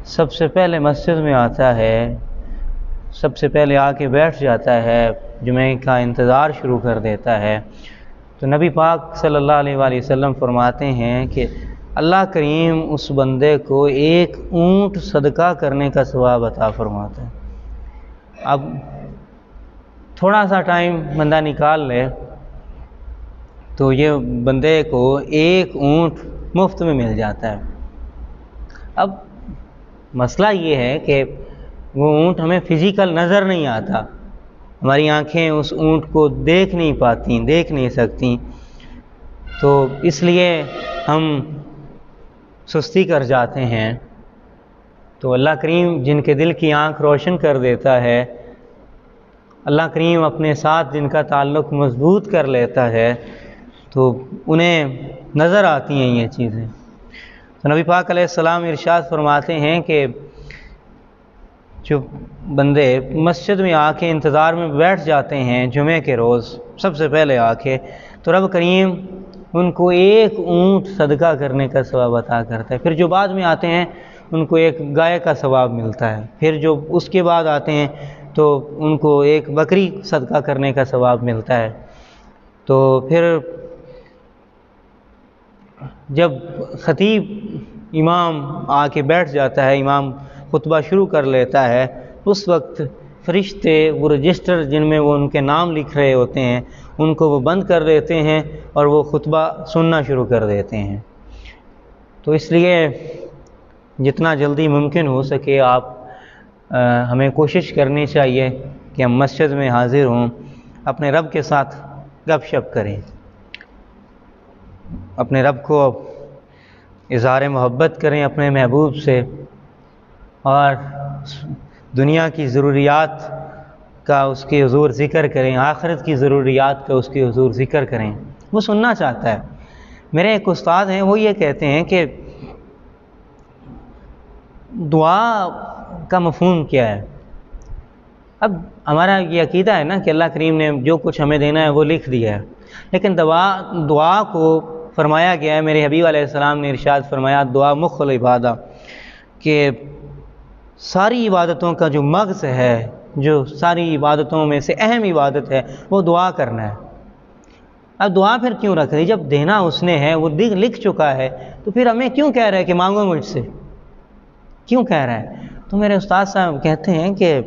سب سے پہلے مسجد میں آتا ہے، سب سے پہلے آ کے بیٹھ جاتا ہے، جمعے کا انتظار شروع کر دیتا ہے، تو نبی پاک صلی اللہ علیہ وآلہ وسلم فرماتے ہیں کہ اللہ کریم اس بندے کو ایک اونٹ صدقہ کرنے کا ثواب عطا فرماتا ہے۔ اب تھوڑا سا ٹائم بندہ نکال لے تو یہ بندے کو ایک اونٹ مفت میں مل جاتا ہے۔ اب مسئلہ یہ ہے کہ وہ اونٹ ہمیں فزیکل نظر نہیں آتا، ہماری آنکھیں اس اونٹ کو دیکھ نہیں پاتی، دیکھ نہیں سکتی، تو اس لیے ہم سستی کر جاتے ہیں۔ تو اللہ کریم جن کے دل کی آنکھ روشن کر دیتا ہے، اللہ کریم اپنے ساتھ جن کا تعلق مضبوط کر لیتا ہے، تو انہیں نظر آتی ہیں یہ چیزیں۔ تو نبی پاک علیہ السلام ارشاد فرماتے ہیں کہ جو بندے مسجد میں آ کے انتظار میں بیٹھ جاتے ہیں جمعے کے روز سب سے پہلے آ کے، تو رب کریم ان کو ایک اونٹ صدقہ کرنے کا ثواب عطا کرتا ہے۔ پھر جو بعد میں آتے ہیں ان کو ایک گائے کا ثواب ملتا ہے، پھر جو اس کے بعد آتے ہیں تو ان کو ایک بکری صدقہ کرنے کا ثواب ملتا ہے۔ تو پھر جب خطیب امام آ کے بیٹھ جاتا ہے، امام خطبہ شروع کر لیتا ہے، اس وقت فرشتے وہ رجسٹر جن میں وہ ان کے نام لکھ رہے ہوتے ہیں ان کو وہ بند کر دیتے ہیں اور وہ خطبہ سننا شروع کر دیتے ہیں۔ تو اس لیے جتنا جلدی ممکن ہو سکے آپ ہمیں کوشش کرنی چاہیے کہ ہم مسجد میں حاضر ہوں، اپنے رب کے ساتھ گپ شپ کریں، اپنے رب کو اظہار محبت کریں اپنے محبوب سے، اور دنیا کی ضروریات کا اس کے حضور ذکر کریں، آخرت کی ضروریات کا اس کے حضور ذکر کریں۔ وہ سننا چاہتا ہے۔ میرے ایک استاد ہیں، وہ یہ کہتے ہیں کہ دعا کا مفہوم کیا ہے؟ اب ہمارا یہ عقیدہ ہے نا کہ اللہ کریم نے جو کچھ ہمیں دینا ہے وہ لکھ دیا ہے، لیکن دعا کو فرمایا گیا ہے، میرے حبیب علیہ السلام نے ارشاد فرمایا دعا مخ العبادہ، کہ ساری عبادتوں کا جو مغز ہے، جو ساری عبادتوں میں سے اہم عبادت ہے، وہ دعا کرنا ہے۔ اب دعا پھر کیوں رکھ رہی؟ جب دینا اس نے ہے، وہ لکھ چکا ہے، تو پھر ہمیں کیوں کہہ رہا ہے کہ مانگو مجھ سے؟ کیوں کہہ رہا ہے؟ تو میرے استاد صاحب کہتے ہیں کہ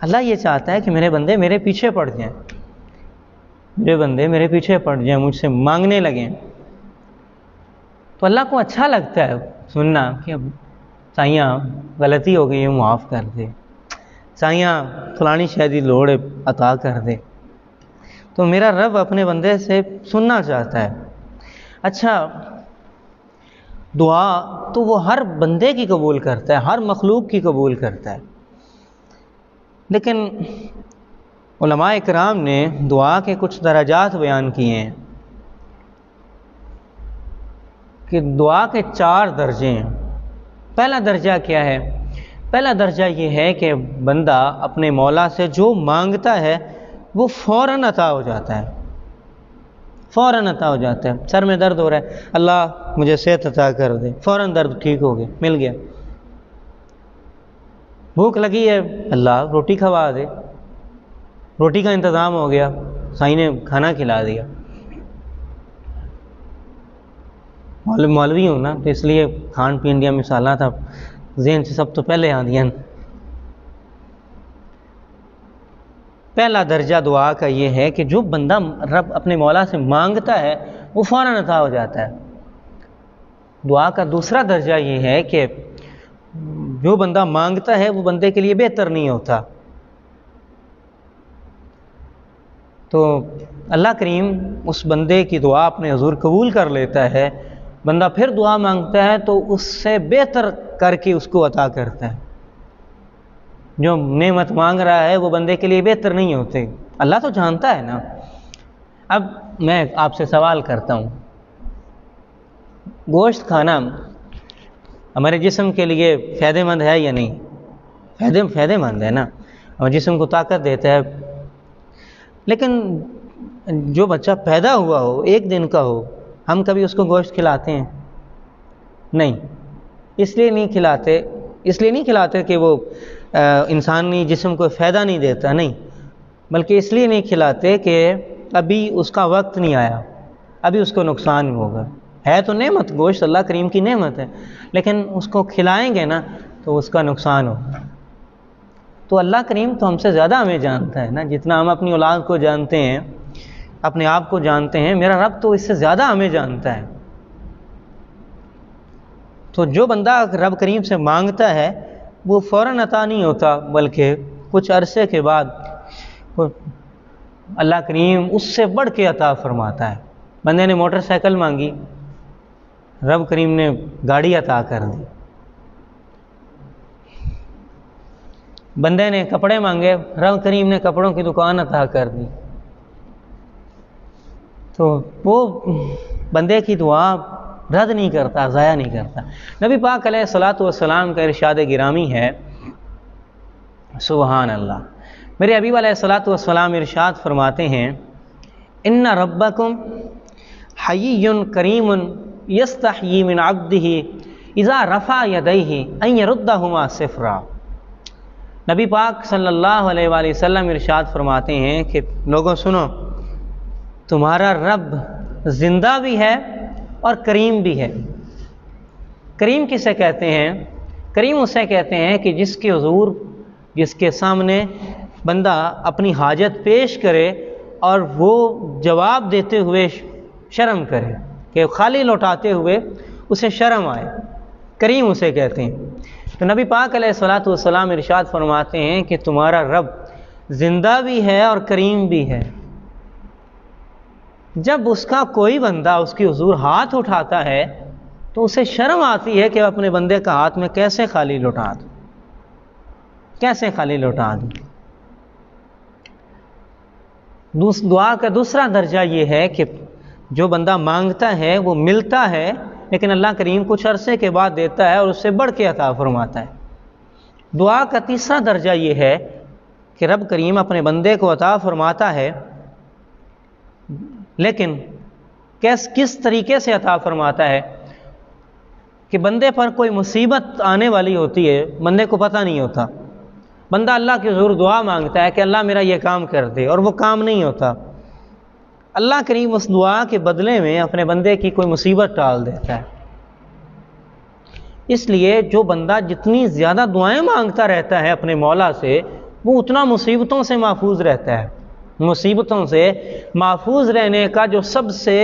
اللہ یہ چاہتا ہے کہ میرے بندے میرے پیچھے پڑ جائیں، میرے بندے میرے پیچھے پڑ جائیں، مجھ سے مانگنے لگیں۔ تو اللہ کو اچھا لگتا ہے سننا کہ اب سائیاں غلطی ہو گئی ہے معاف کر دے، سائیاں فلانی شاید لوڑ عطا کر دے۔ تو میرا رب اپنے بندے سے سننا چاہتا ہے۔ اچھا، دعا تو وہ ہر بندے کی قبول کرتا ہے، ہر مخلوق کی قبول کرتا ہے، لیکن علماء کرام نے دعا کے کچھ درجات بیان کیے ہیں کہ دعا کے 4 درجے ہیں۔ پہلا درجہ کیا ہے؟ پہلا درجہ یہ ہے کہ بندہ اپنے مولا سے جو مانگتا ہے وہ فوراً عطا ہو جاتا ہے، فوراً عطا ہو جاتا ہے۔ سر میں درد ہو رہا ہے، اللہ مجھے صحت عطا کر دے، فوراً درد ٹھیک ہو گیا، مل گیا۔ بھوک لگی ہے، اللہ روٹی کھوا دے، روٹی کا انتظام ہو گیا، سائیں نے کھانا کھلا دیا۔ مولوی ہوں نا، تو اس لیے کھان پین دیا مثالات تھا ذہن سے سب تو پہلے آ دیا۔ پہلا درجہ دعا کا یہ ہے کہ جو بندہ رب اپنے مولا سے مانگتا ہے وہ فوراً عطا ہو جاتا ہے۔ دعا کا دوسرا درجہ یہ ہے کہ جو بندہ مانگتا ہے وہ بندے کے لیے بہتر نہیں ہوتا۔ تو اللہ کریم اس بندے کی دعا اپنے حضور قبول کر لیتا ہے، بندہ پھر دعا مانگتا ہے تو اس سے بہتر کر کے اس کو عطا کرتا ہے۔ جو نعمت مانگ رہا ہے وہ بندے کے لیے بہتر نہیں ہوتے، اللہ تو جانتا ہے نا۔ اب میں آپ سے سوال کرتا ہوں، گوشت کھانا ہمارے جسم کے لیے فائدہ مند ہے یا نہیں؟ فائدہ مند ہے نا، اور جسم کو طاقت دیتا ہے۔ لیکن جو بچہ پیدا ہوا ہو، 1 دن کا ہو، ہم کبھی اس کو گوشت کھلاتے ہیں؟ نہیں۔ اس لیے نہیں کھلاتے اس لیے نہیں کھلاتے کہ وہ انسانی جسم کو فائدہ نہیں دیتا، نہیں، بلکہ اس لیے نہیں کھلاتے کہ ابھی اس کا وقت نہیں آیا، ابھی اس کو نقصان ہوگا۔ ہے تو نعمت، گوشت اللہ کریم کی نعمت ہے، لیکن اس کو کھلائیں گے نا تو اس کا نقصان ہوگا۔ تو اللہ کریم تو ہم سے زیادہ ہمیں جانتا ہے نا، جتنا ہم اپنی اولاد کو جانتے ہیں، اپنے آپ کو جانتے ہیں، میرا رب تو اس سے زیادہ ہمیں جانتا ہے۔ تو جو بندہ رب کریم سے مانگتا ہے وہ فوراً عطا نہیں ہوتا، بلکہ کچھ عرصے کے بعد اللہ کریم اس سے بڑھ کے عطا فرماتا ہے۔ بندے نے موٹر سائیکل مانگی، رب کریم نے گاڑی عطا کر دی۔ بندے نے کپڑے مانگے، رب کریم نے کپڑوں کی دکان عطا کر دی۔ تو وہ بندے کی دعا رد نہیں کرتا، ضائع نہیں کرتا۔ نبی پاک علیہ الصلاۃ والسلام کا ارشاد گرامی ہے، سبحان اللہ، میرے حبیب علیہ الصلاۃ والسلام ارشاد فرماتے ہیں، ان ربکم حیی کریم یستحیی من عبدہ اذا رفع یدیہ ان یردہما صفرا۔ نبی پاک صلی اللہ علیہ وآلہ وسلم ارشاد فرماتے ہیں کہ لوگوں سنو، تمہارا رب زندہ بھی ہے اور کریم بھی ہے۔ کریم کسے کہتے ہیں؟ کریم اسے کہتے ہیں کہ جس کے حضور، جس کے سامنے بندہ اپنی حاجت پیش کرے اور وہ جواب دیتے ہوئے شرم کرے، کہ خالی لوٹاتے ہوئے اسے شرم آئے، کریم اسے کہتے ہیں۔ تو نبی پاک علیہ الصلاۃ والسلام ارشاد فرماتے ہیں کہ تمہارا رب زندہ بھی ہے اور کریم بھی ہے۔ جب اس کا کوئی بندہ اس کے حضور ہاتھ اٹھاتا ہے تو اسے شرم آتی ہے کہ وہ اپنے بندے کا ہاتھ میں کیسے خالی لوٹا دوں، کیسے خالی لوٹا دوں۔ دعا کا دوسرا درجہ یہ ہے کہ جو بندہ مانگتا ہے وہ ملتا ہے، لیکن اللہ کریم کچھ عرصے کے بعد دیتا ہے اور اس سے بڑھ کے عطا فرماتا ہے۔ دعا کا تیسرا درجہ یہ ہے کہ رب کریم اپنے بندے کو عطا فرماتا ہے، لیکن کس طریقے سے عطا فرماتا ہے کہ بندے پر کوئی مصیبت آنے والی ہوتی ہے، بندے کو پتہ نہیں ہوتا، بندہ اللہ کے حضور دعا مانگتا ہے کہ اللہ میرا یہ کام کر دے، اور وہ کام نہیں ہوتا، اللہ کریم اس دعا کے بدلے میں اپنے بندے کی کوئی مصیبت ٹال دیتا ہے۔ اس لیے جو بندہ جتنی زیادہ دعائیں مانگتا رہتا ہے اپنے مولا سے، وہ اتنا مصیبتوں سے محفوظ رہتا ہے۔ مصیبتوں سے محفوظ رہنے کا جو سب سے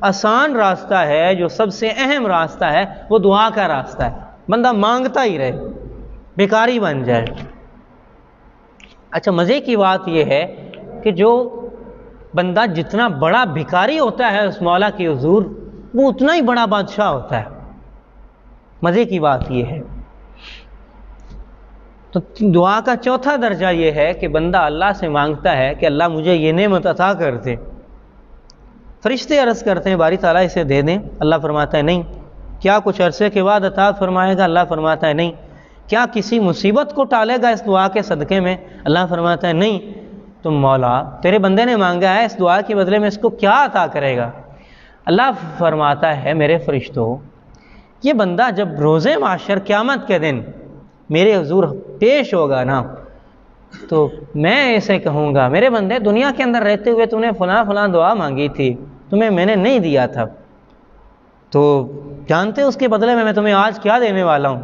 آسان راستہ ہے، جو سب سے اہم راستہ ہے، وہ دعا کا راستہ ہے۔ بندہ مانگتا ہی رہے، بھکاری بن جائے۔ اچھا، مزے کی بات یہ ہے کہ جو بندہ جتنا بڑا بھکاری ہوتا ہے اس مولا کے حضور، وہ اتنا ہی بڑا بادشاہ ہوتا ہے۔ مزے کی بات یہ ہے۔ تو دعا کا چوتھا درجہ یہ ہے کہ بندہ اللہ سے مانگتا ہے کہ اللہ مجھے یہ نعمت عطا کر دے۔ فرشتے عرض کرتے ہیں باری تعالیٰ اسے دے دیں، اللہ فرماتا ہے نہیں۔ کیا کچھ عرصے کے بعد عطا فرمائے گا؟ اللہ فرماتا ہے نہیں۔ کیا کسی مصیبت کو ٹالے گا اس دعا کے صدقے میں؟ اللہ فرماتا ہے نہیں۔ تو مولا تیرے بندے نے مانگا ہے، اس دعا کے بدلے میں اس کو کیا عطا کرے گا؟ اللہ فرماتا ہے میرے فرشتوں، یہ بندہ جب روز محشر قیامت کے دن میرے حضور پیش ہوگا نا، تو میں ایسے کہوں گا میرے بندے دنیا کے اندر رہتے ہوئے تو نے فلاں فلاں دعا مانگی تھی، تمہیں میں نے نہیں دیا تھا، تو جانتے اس کے بدلے میں تمہیں آج کیا دینے والا ہوں؟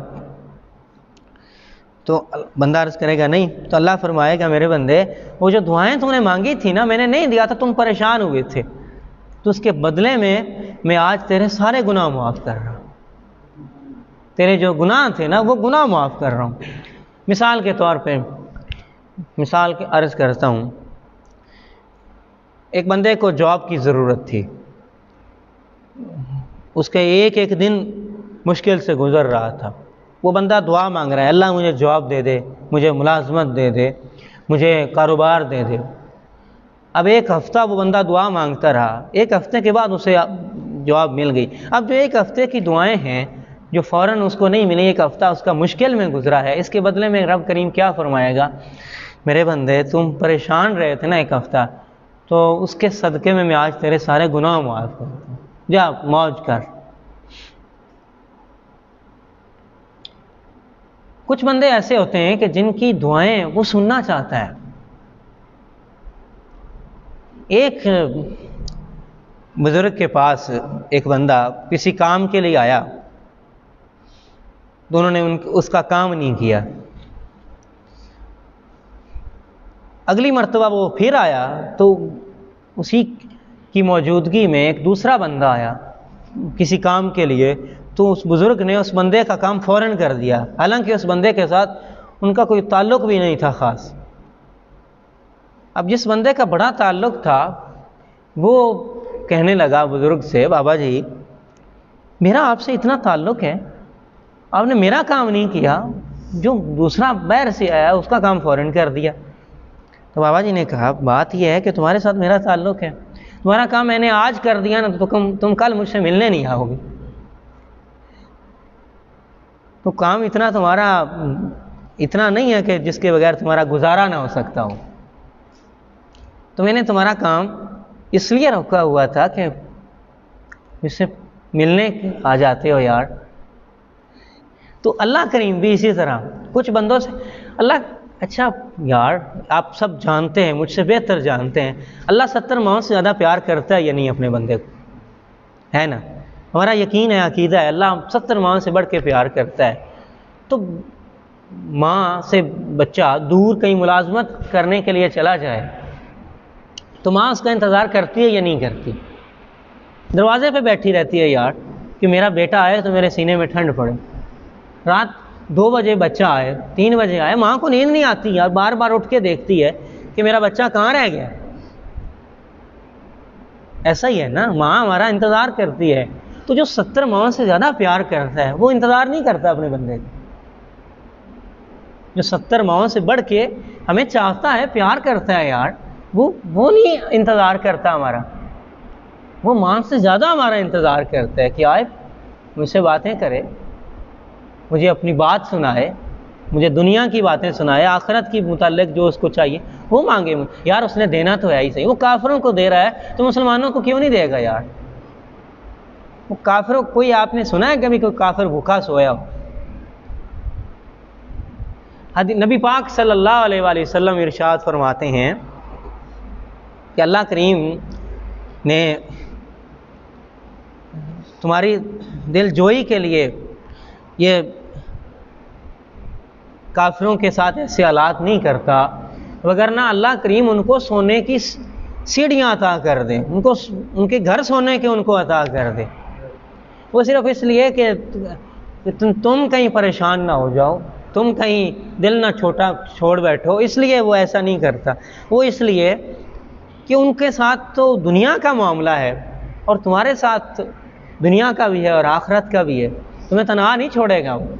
تو بندہ عرض کرے گا نہیں۔ تو اللہ فرمائے گا میرے بندے وہ جو دعائیں تم نے مانگی تھی نا، میں نے نہیں دیا تھا، تم پریشان ہوئے تھے، تو اس کے بدلے میں آج تیرے سارے گناہ معاف کر رہا ہوں، تیرے جو گناہ تھے نا وہ گناہ معاف کر رہا ہوں۔ مثال کے طور پہ عرض کرتا ہوں، ایک بندے کو جاب کی ضرورت تھی، اس کے ایک دن مشکل سے گزر رہا تھا، وہ بندہ دعا مانگ رہا ہے اللہ مجھے جاب دے دے، مجھے ملازمت دے دے، مجھے کاروبار دے دے۔ اب ایک ہفتہ وہ بندہ دعا مانگتا رہا، ایک ہفتے کے بعد اسے جواب مل گئی۔ اب جو ایک ہفتے کی دعائیں ہیں جو فوراً اس کو نہیں ملی، ایک ہفتہ اس کا مشکل میں گزرا ہے، اس کے بدلے میں رب کریم کیا فرمائے گا؟ میرے بندے تم پریشان رہے تھے نا ایک ہفتہ، تو اس کے صدقے میں آج تیرے سارے گناہ معاف کرتا ہوں، جا موج کر۔ کچھ بندے ایسے ہوتے ہیں کہ جن کی دعائیں وہ سننا چاہتا ہے. ایک بزرگ کے پاس ایک بندہ کسی کام کے لیے آیا، تو انہوں نے اس کا کام نہیں کیا. اگلی مرتبہ وہ پھر آیا تو اسی کی موجودگی میں ایک دوسرا بندہ آیا کسی کام کے لیے، تو اس بزرگ نے اس بندے کا کام فوراً کر دیا، حالانکہ اس بندے کے ساتھ ان کا کوئی تعلق بھی نہیں تھا خاص. اب جس بندے کا بڑا تعلق تھا وہ کہنے لگا بزرگ سے، بابا جی میرا آپ سے اتنا تعلق ہے، آپ نے میرا کام نہیں کیا، جو دوسرا باہر سے آیا اس کا کام فوراً کر دیا. تو بابا جی نے کہا بات یہ ہے کہ تمہارے ساتھ میرا تعلق ہے، تمہارا کام میں نے آج کر دیا نا تو تم کل مجھ سے ملنے نہیں آؤ گے. تو کام اتنا تمہارا اتنا نہیں ہے کہ جس کے بغیر تمہارا گزارا نہ ہو سکتا ہو. تو میں نے تمہارا کام اس لیے روکا ہوا تھا کہ مجھ سے ملنے آ جاتے ہو یار. تو اللہ کریم بھی اسی طرح کچھ بندوں سے اللہ، اچھا یار آپ سب جانتے ہیں، مجھ سے بہتر جانتے ہیں، اللہ 70 ماؤں سے زیادہ پیار کرتا ہے یا نہیں اپنے بندے کو، ہے نا؟ ہمارا یقین ہے، عقیدہ ہے اللہ 70 ماؤں سے بڑھ کے پیار کرتا ہے. تو ماں سے بچہ دور کہیں ملازمت کرنے کے لیے چلا جائے تو ماں اس کا انتظار کرتی ہے یا نہیں کرتی؟ دروازے پہ بیٹھی رہتی ہے یار کہ میرا بیٹا آئے تو میرے سینے میں ٹھنڈ پڑے. رات 2 بجے بچہ آئے، 3 بجے آئے، ماں کو نیند نہیں آتی یار، بار بار اٹھ کے دیکھتی ہے کہ میرا بچہ کہاں رہ گیا. ایسا ہی ہے نا، ماں ہمارا انتظار کرتی ہے. تو جو 70 ماؤں سے زیادہ پیار کرتا ہے وہ انتظار نہیں کرتا اپنے بندے کا. جو 70 ماؤں سے بڑھ کے ہمیں چاہتا ہے، پیار کرتا ہے یار، وہ نہیں انتظار کرتا ہمارا، وہ ماں سے زیادہ ہمارا انتظار کرتا ہے کہ آئے مجھ سے باتیں کرے، مجھے اپنی بات سنائے، مجھے دنیا کی باتیں سنائے، آخرت کی متعلق جو اس کو چاہیے وہ مانگے. یار اس نے دینا تو ہے ہی صحیح، وہ کافروں کو دے رہا ہے تو مسلمانوں کو کیوں نہیں دے گا یار؟ وہ کافروں، کوئی آپ نے سنا ہے کبھی کوئی کافر بھوکا سویا ہو؟ نبی پاک صلی اللہ علیہ وآلہ وسلم ارشاد فرماتے ہیں کہ اللہ کریم نے تمہاری دل جوئی کے لیے یہ کافروں کے ساتھ ایسے حالات نہیں کرتا، وگرنہ اللہ کریم ان کو سونے کی سیڑھیاں عطا کر دے، ان کے گھر سونے کے ان کو عطا کر دے. وہ صرف اس لیے کہ تم کہیں پریشان نہ ہو جاؤ، تم کہیں دل نہ چھوڑ بیٹھو، اس لیے وہ ایسا نہیں کرتا. وہ اس لیے کہ ان کے ساتھ تو دنیا کا معاملہ ہے اور تمہارے ساتھ دنیا کا بھی ہے اور آخرت کا بھی ہے، تمہیں تنہا نہیں چھوڑے گا. وہ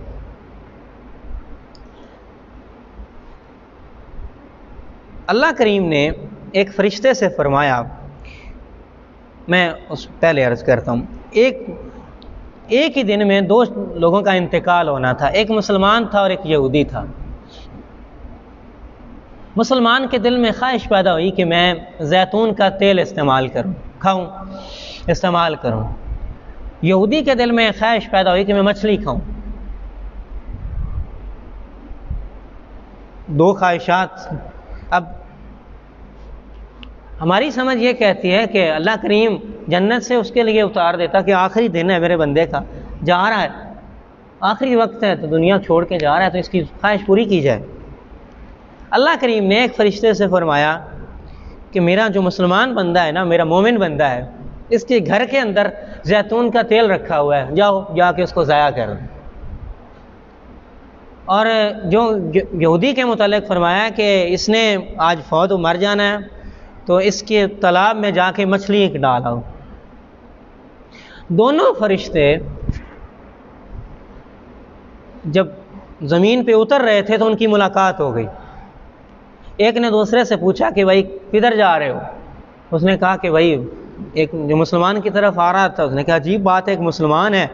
اللہ کریم نے ایک فرشتے سے فرمایا، میں اس پہلے عرض کرتا ہوں، ایک ہی دن میں 2 لوگوں کا انتقال ہونا تھا، ایک مسلمان تھا اور ایک یہودی تھا. مسلمان کے دل میں خواہش پیدا ہوئی کہ میں زیتون کا تیل استعمال کروں. یہودی کے دل میں خواہش پیدا ہوئی کہ میں مچھلی کھاؤں. 2 خواہشات. اب ہماری سمجھ یہ کہتی ہے کہ اللہ کریم جنت سے اس کے لیے اتار دیتا کہ آخری دن ہے میرے بندے کا، جا رہا ہے، آخری وقت ہے تو دنیا چھوڑ کے جا رہا ہے تو اس کی خواہش پوری کی جائے. اللہ کریم نے ایک فرشتے سے فرمایا کہ میرا جو مسلمان بندہ ہے نا، میرا مومن بندہ ہے، اس کے گھر کے اندر زیتون کا تیل رکھا ہوا ہے، جاؤ جا کے اس کو ضائع کر دو. اور جو یہودی کے متعلق فرمایا کہ اس نے آج فوت مر جانا ہے تو اس کے تالاب میں جا کے مچھلی ڈالاؤ. دونوں فرشتے جب زمین پہ اتر رہے تھے تو ان کی ملاقات ہو گئی. ایک نے دوسرے سے پوچھا کہ بھائی کدھر جا رہے ہو؟ اس نے کہا کہ بھائی ایک جو مسلمان کی طرف آ رہا تھا، اس نے کہا عجیب بات ہے، ایک مسلمان ہے،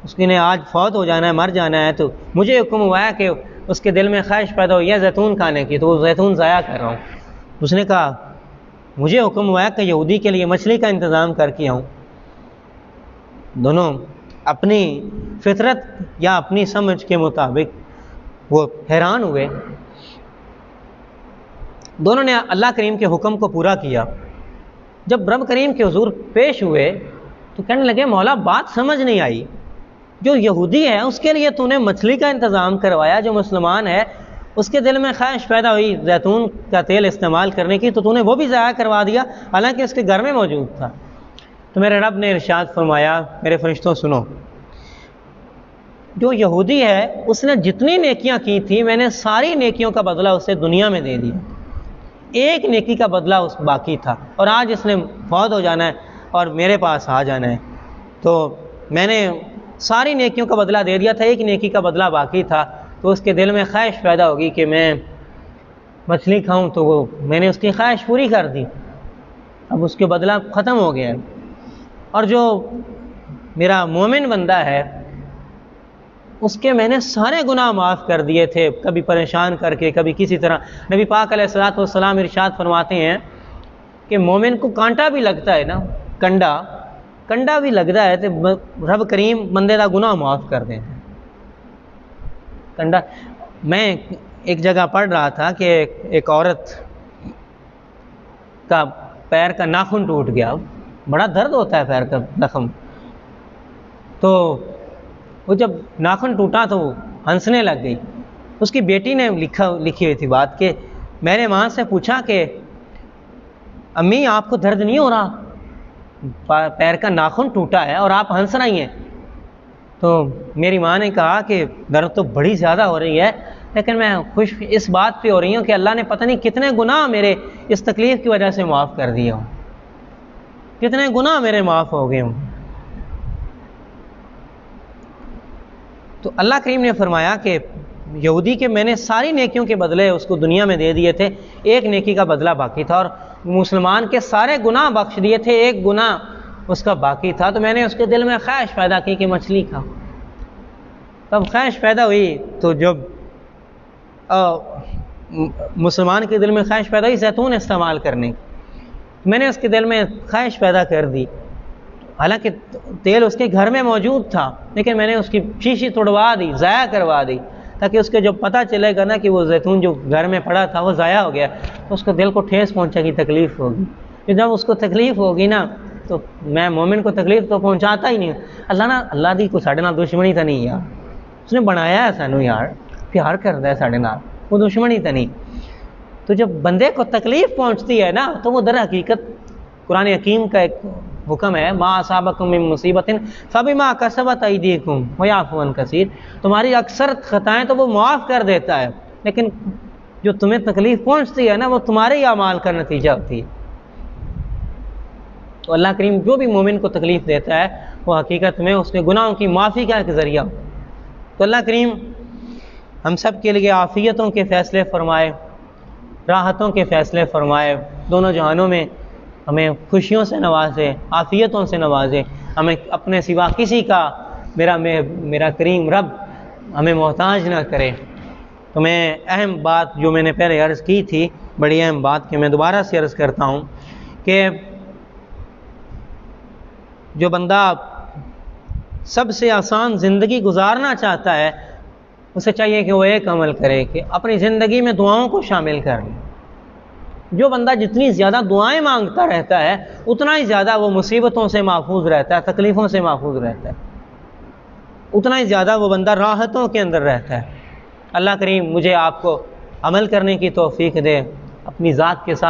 اس نے آج فوت ہو جانا ہے، مر جانا ہے، تو مجھے حکم ہوا ہے کہ اس کے دل میں خواہش پیدا ہوئی ہے زیتون کھانے کی تو وہ زیتون ضائع کر رہا ہوں. اس نے کہا مجھے حکم ہوا ہے کہ یہودی کے لیے مچھلی کا انتظام کر کے آؤں. دونوں اپنی فطرت یا اپنی سمجھ کے مطابق وہ حیران ہوئے. دونوں نے اللہ کریم کے حکم کو پورا کیا. جب رب کریم کے حضور پیش ہوئے تو کہنے لگے مولا بات سمجھ نہیں آئی. جو یہودی ہے اس کے لیے تو نے مچھلی کا انتظام کروایا, جو مسلمان ہے اس کے دل میں خواہش پیدا ہوئی زیتون کا تیل استعمال کرنے کی, تو نے وہ بھی ضائع کروا دیا حالانکہ اس کے گھر میں موجود تھا. تو میرے رب نے ارشاد فرمایا میرے فرشتوں سنو, جو یہودی ہے اس نے جتنی نیکیاں کی تھی میں نے ساری نیکیوں کا بدلہ اسے دنیا میں دے دیا, ایک نیکی کا بدلہ اس باقی تھا, اور آج اس نے فوت ہو جانا ہے اور میرے پاس آ جانا ہے. تو میں نے ساری نیکیوں کا بدلہ دے دیا تھا, ایک نیکی کا بدلہ باقی تھا. تو اس کے دل میں خواہش پیدا ہوگی کہ میں مچھلی کھاؤں, تو وہ میں نے اس کی خواہش پوری کر دی, اب اس کے بدلہ ختم ہو گیا ہے. اور جو میرا مومن بندہ ہے اس کے میں نے سارے گناہ معاف کر دیے تھے, کبھی پریشان کر کے کبھی کسی طرح. نبی پاک علیہ الصلوۃ والسلام ارشاد فرماتے ہیں کہ مومن کو کانٹا بھی لگتا ہے نا, کنڈا بھی لگتا ہے تو رب کریم بندے کا گناہ معاف کر دیں. کنڈا, میں ایک جگہ پڑھ رہا تھا کہ ایک عورت کا پیر کا ناخن ٹوٹ گیا, بڑا درد ہوتا ہے پیر کا زخم, تو وہ جب ناخن ٹوٹا تو وہ ہنسنے لگ گئی. اس کی بیٹی نے لکھی ہوئی تھی بات کہ میں نے ماں سے پوچھا کہ امی آپ کو درد نہیں ہو رہا, پیر کا ناخن ٹوٹا ہے اور آپ ہنس رہی ہیں. تو میری ماں نے کہا کہ درد تو بڑی زیادہ ہو رہی ہے, لیکن میں خوش اس بات پہ ہو رہی ہوں کہ اللہ نے پتہ نہیں کتنے گناہ میرے اس تکلیف کی وجہ سے معاف کر دیے ہوں, کتنے گناہ میرے معاف ہو گئے ہوں. تو اللہ کریم نے فرمایا کہ یہودی کے میں نے ساری نیکیوں کے بدلے اس کو دنیا میں دے دیے تھے, ایک نیکی کا بدلہ باقی تھا, اور مسلمان کے سارے گناہ بخش دیے تھے, ایک گناہ اس کا باقی تھا. تو میں نے اس کے دل میں خواہش پیدا کی کہ مچھلی کھاؤ. تب خواہش پیدا ہوئی تو جب مسلمان کے دل میں خواہش پیدا ہوئی زیتون استعمال کرنے کی, میں نے اس کے دل میں خواہش پیدا کر دی. حالانکہ تیل اس کے گھر میں موجود تھا, لیکن میں نے اس کی شیشی توڑوا دی, ضائع کروا دی, تاکہ اس کے جو پتہ چلے گا نا کہ وہ زیتون جو گھر میں پڑا تھا وہ ضائع ہو گیا, تو اس کو دل کو ٹھیس پہنچے گی, تکلیف ہوگی. کہ جب اس کو تکلیف ہوگی نا, تو میں مومن کو تکلیف تو پہنچاتا ہی نہیں. اللہ دی کوئی ساڈے نال دشمنی تو نہیں یار, اس نے بنایا ہے سانو یار, پیار کرتا ہے ساڈے نال, وہ دشمنی تو نہیں. تو جب بندے کو تکلیف پہنچتی ہے نا, تو وہ در حقیقت قرآن حکیم کا ایک حکم ہے, ما اصابکم من مصیبت فبما کسبت ایدیکم ویعفو عن کثیر. تمہاری اکثر خطائیں تو وہ معاف کر دیتا ہے, لیکن جو تمہیں تکلیف پہنچتی ہے نا وہ تمہارے ہی اعمال کا نتیجہ ہوتی ہے. تو اللہ کریم جو بھی مومن کو تکلیف دیتا ہے وہ حقیقت میں اس کے گناہوں کی معافی کا ایک ذریعہ. تو اللہ کریم ہم سب کے لیے عافیتوں کے فیصلے فرمائے, راحتوں کے فیصلے فرمائے, دونوں جہانوں میں ہمیں خوشیوں سے نوازے, عافیتوں سے نوازے, ہمیں اپنے سوا کسی کا میرا کریم رب ہمیں محتاج نہ کرے. تو میں اہم بات جو میں نے پہلے عرض کی تھی, بڑی اہم بات کہ میں دوبارہ سے عرض کرتا ہوں کہ جو بندہ سب سے آسان زندگی گزارنا چاہتا ہے اسے چاہیے کہ وہ ایک عمل کرے کہ اپنی زندگی میں دعاؤں کو شامل کر لے. جو بندہ جتنی زیادہ دعائیں مانگتا رہتا ہے اتنا ہی زیادہ وہ مصیبتوں سے محفوظ رہتا ہے, تکلیفوں سے محفوظ رہتا ہے, اتنا ہی زیادہ وہ بندہ راحتوں کے اندر رہتا ہے. اللہ کریم مجھے آپ کو عمل کرنے کی توفیق دے, اپنی ذات کے ساتھ